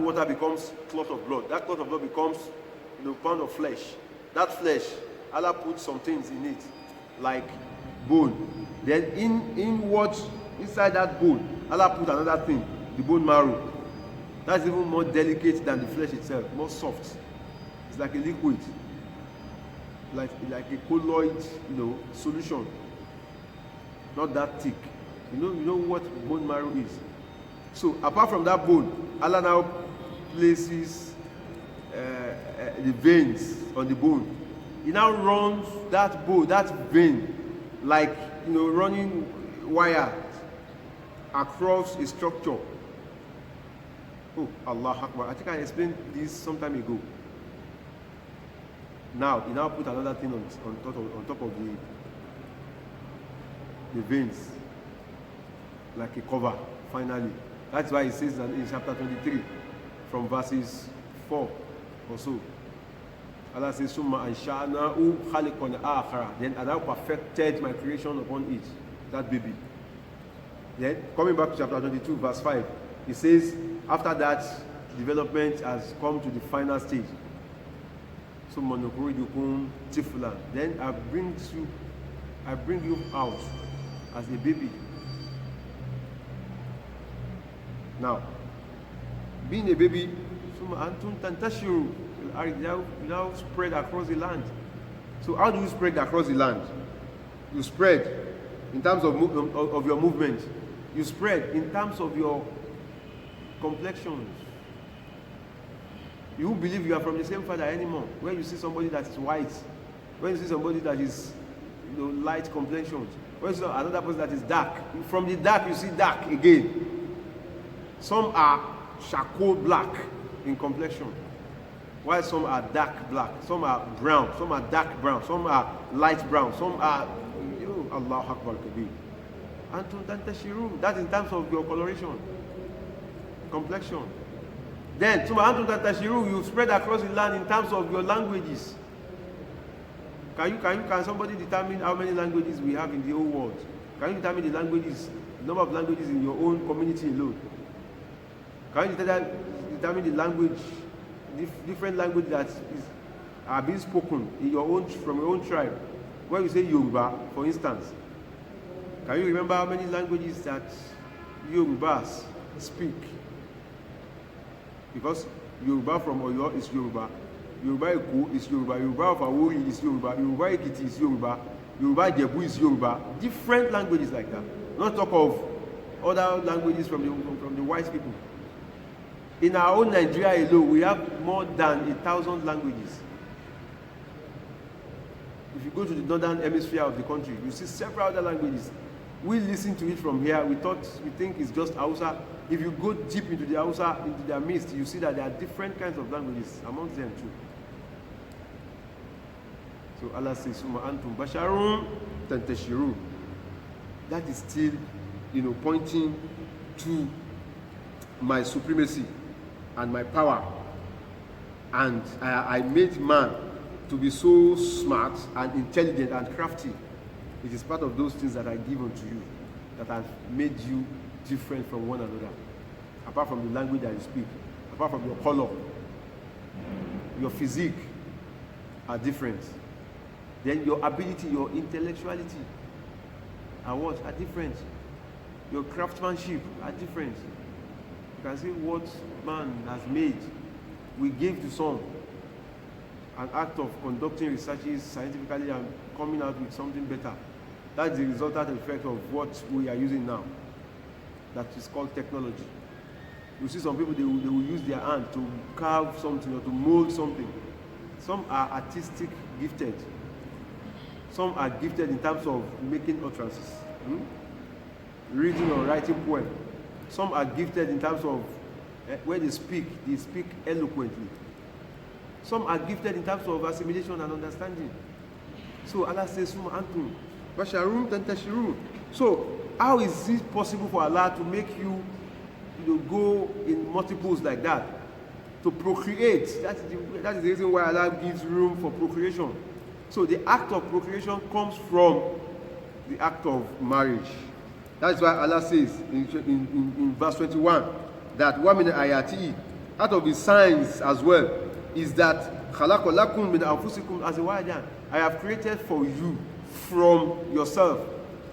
put water, becomes clot of blood. That clot of blood becomes pound of flesh. That flesh, Allah put some things in it, like bone. Then inside that bone, Allah put another thing, the bone marrow. That's even more delicate than the flesh itself, more soft. It's like a liquid, like a colloid, solution. Not that thick. You know what bone marrow is. So apart from that bone, Allah now places the veins on the bone. He now runs that vein, like running wire across a structure. Oh, Allah Akbar. I think I explained this some time ago. Now, he now put another thing on top of the veins, like a cover, finally. That's why he says that in chapter 23, from verses 4 or so. Allah says, Summa ansha'na'u khaliqan akhara. Then Allah perfected my creation upon it, that baby. Then, coming back to chapter 22, verse 5, he says, after that development has come to the final stage, Summa nukhrijukum tiflan. Then I bring you out as a baby. Now, being a baby, Summa antum tantashiru, now spread across the land. So how do you spread across the land? You spread in terms of your movement. You spread in terms of your complexions. You won't believe you are from the same father anymore. When you see somebody that is white, when you see somebody that is light complexion, when you see another person that is dark, from the dark you see dark again. Some are charcoal black in complexion, while some are dark black, some are brown, some are dark brown, some are light brown, some are Allahu Akbar Kabir. Antum tantashiru. That's in terms of your coloration, complexion. Then, you spread across the land in terms of your languages. Can somebody determine how many languages we have in the whole world? Can you determine the number of languages in your own community alone? Can you determine the language, different language that are being spoken from your own tribe? When you say Yoruba, for instance, can you remember how many languages that Yorubas speak? Because Yoruba from Oyo is Yoruba, Yoruba Eko is Yoruba, Yoruba of Awori is Yoruba, Yoruba Ekiti is Yoruba, Yoruba Jebu is Yoruba. Different languages like that. Not talk of other languages from the white people. In our own Nigeria alone, we have more than 1,000 languages. If you go to the northern hemisphere of the country, you see several other languages. We listen to it from here. We think it's just Hausa. If you go deep into the Hausa, into their midst, you see that there are different kinds of languages amongst them too. So Allah says, Summa antum basharun tantashirun. That is still, pointing to my supremacy and my power. And I made man to be so smart and intelligent and crafty. It is part of those things that I give unto you that have made you different from one another. Apart from the language that you speak, apart from your color, your physique are different. Then your ability, your intellectuality are different. Your craftsmanship are different. You can see what man has made. We gave to some an act of conducting researches scientifically and coming out with something better. That's the resultant effect of what we are using now. That is called technology. You see some people, they will use their hand to carve something or to mold something. Some are artistic gifted. Some are gifted in terms of making utterances, reading or writing poem. Some are gifted in terms of when they speak eloquently. Some are gifted in terms of assimilation and understanding. So Allah says, Summa antum basharun tantashirun. So how is it possible for Allah to make you, go in multiples like that? To procreate. That is the reason why Allah gives room for procreation. So the act of procreation comes from the act of marriage. That's why Allah says in verse 21 that وَمِنْ آيَاتِهِ Out of his signs as well is that خَلَقَ لَكُم مِّنْ أَنفُسِكُمْ أَزْوَاجًا. I have created for you from yourself,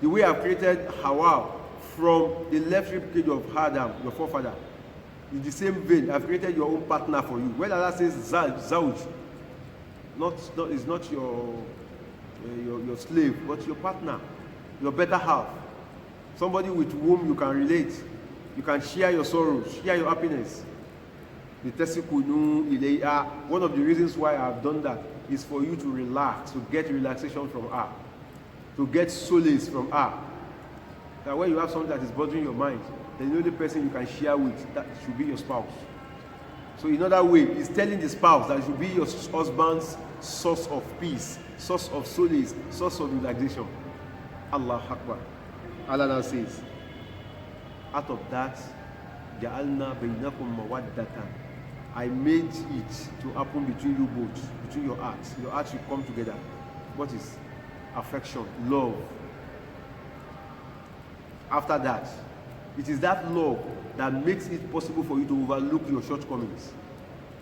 the way I have created Hawa from the left rib cage of Adam, your forefather. In the same vein, I have created your own partner for you. When Allah says Zawj, it's not your slave, but your partner, your better half. Somebody with whom you can relate. You can share your sorrows, share your happiness. One of the reasons why I have done that is for you to relax, to get relaxation from her, to get solace from her. That when you have something that is bothering your mind, the only person you can share with, that should be your spouse. So in other way, he's telling the spouse that it should be your husband's source of peace, source of solace, source of relaxation. Allah Akbar. Allah now says, out of that, جَعَلْنَا بَيْنَكُمْ مَوَدَّةً. I made it to happen between you both, between your hearts. Your hearts should come together. What is affection, love? After that, it is that love that makes it possible for you to overlook your shortcomings.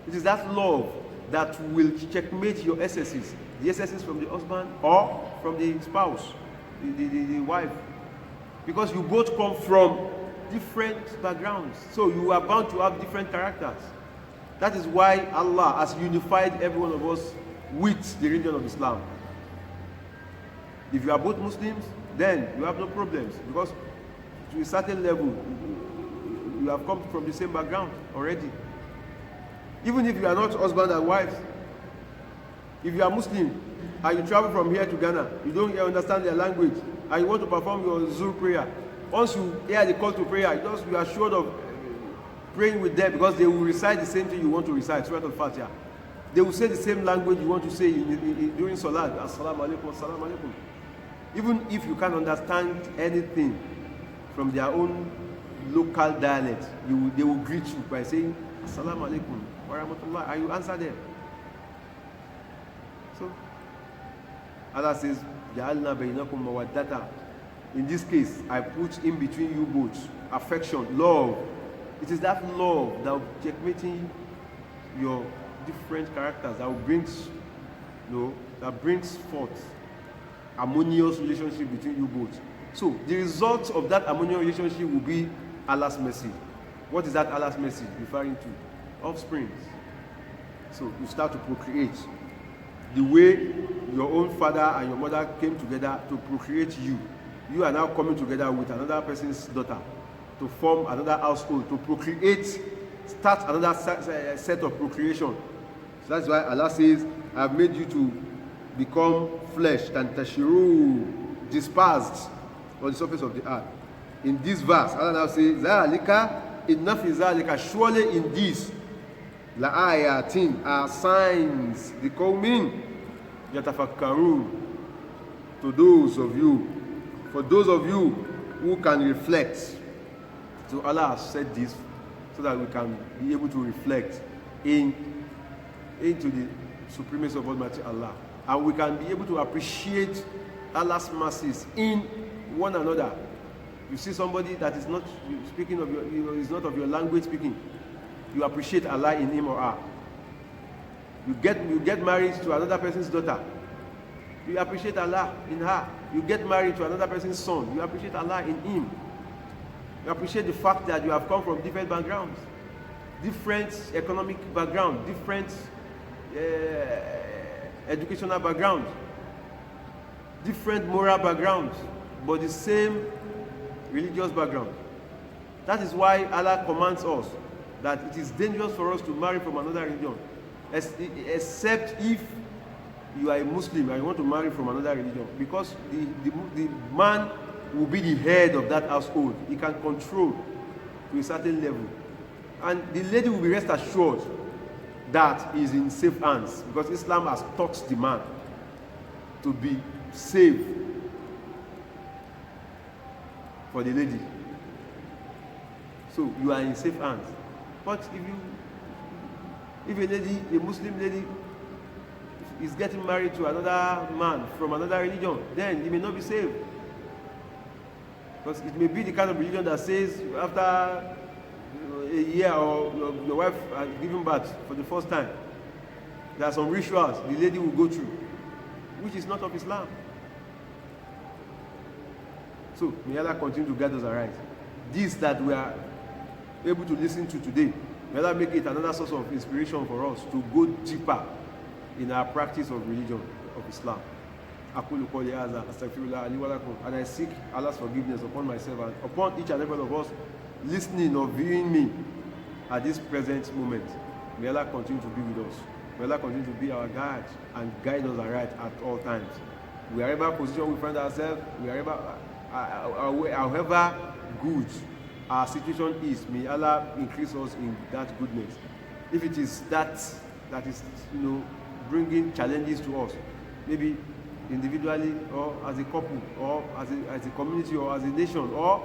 It is that love that will checkmate your excesses, the excesses from the husband or from the spouse, the wife. Because you both come from different backgrounds. So you are bound to have different characters. That is why Allah has unified every one of us with the religion of Islam. If you are both Muslims, then you have no problems, because to a certain level, you have come from the same background already. Even if you are not husband and wife, if you are Muslim and you travel from here to Ghana, you don't understand their language, and you want to perform your Zuhr prayer, once you hear the call to prayer, you are sure of praying with them, because they will recite the same thing you want to recite, Surah Al-Fatiha. They will say the same language you want to say during Salat, Assalamu alaikum, Assalamu alaikum. Even if you can't understand anything from their own local dialect, they will greet you by saying Assalamu alaikum wa rahmatullah, and you answer them. So Allah says, Ja'alna bainakum mawaddata. In this case, I put in between you both affection, love. It is that love that will checkmating your different characters, that brings forth harmonious relationship between you both. So the result of that harmonious relationship will be Allah's mercy. What is that Allah's mercy referring to? Offspring. So you start to procreate. The way your own father and your mother came together to procreate you, you are now coming together with another person's daughter to form another household, to procreate, start another set of procreation. So that's why Allah says, I have made you to become flesh, tantashiru, dispersed on the surface of the earth. In this verse, Allah now says, Zalika, enough is Zalika, surely in this, la'ayatin, are signs, the qawmin, yatafakkarun, to those of you, for those of you who can reflect. So Allah has said this so that we can be able to reflect into the supremacy of Almighty Allah, and we can be able to appreciate Allah's mercies in one another. You see somebody that is not speaking of your, is not of your language speaking, you appreciate Allah in him or her. You get married to another person's daughter, you appreciate Allah in her. You get married to another person's son, you appreciate Allah in him. You appreciate the fact that you have come from different backgrounds, different economic background, different educational background, different moral background, but the same religious background. That is why Allah commands us that it is dangerous for us to marry from another religion, except if you are a Muslim and you want to marry from another religion, because the man will be the head of that household. He can control to a certain level, and the lady will be rest assured that he is in safe hands, because Islam has taught the man to be safe for the lady. So you are in safe hands. But if a lady, a Muslim lady, is getting married to another man from another religion, then he may not be safe. Because it may be the kind of religion that says after a year or the wife has given birth for the first time, there are some rituals the lady will go through, which is not of Islam. So may Allah continue to guide us aright. This that we are able to listen to today, may Allah make it another source of inspiration for us to go deeper in our practice of religion of Islam. And I seek Allah's forgiveness upon myself and upon each and every one of us listening or viewing me at this present moment. May Allah continue to be with us. May Allah continue to be our guide and guide us aright at all times. Wherever position we find ourselves, however good our situation is, may Allah increase us in that goodness. If it is that is bringing challenges to us, maybe individually or as a couple or as a community or as a nation or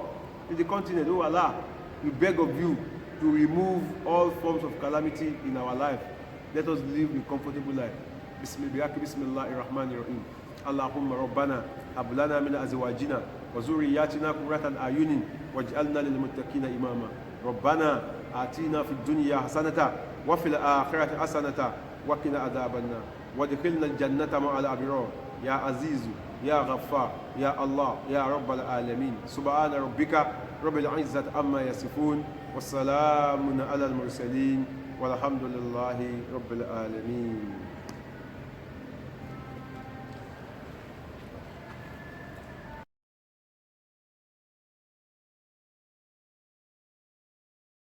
in the continent, oh Allah, we beg of you to remove all forms of calamity in our life. Let us live a comfortable life. Bismillahirrahmanirrahim. Allahumma rabbana hab lana min azwajina wa zurriyyatina qurratan a'yunin waj'alna lil muttaqina imama. Rabbana atina fid dunya hasanatan wa fil akhirati hasanatan wa qina adhaban nar. Wadkhilna al jannata ma'al abrar. Ya Azizu, Ya Ghaffar, Ya Allah, Ya Rabbal Alamin. Subhana rabbika rabbil izzati amma yasifun. Wassalamun ala al mursalin. Walhamdulillahi rabbil alamin.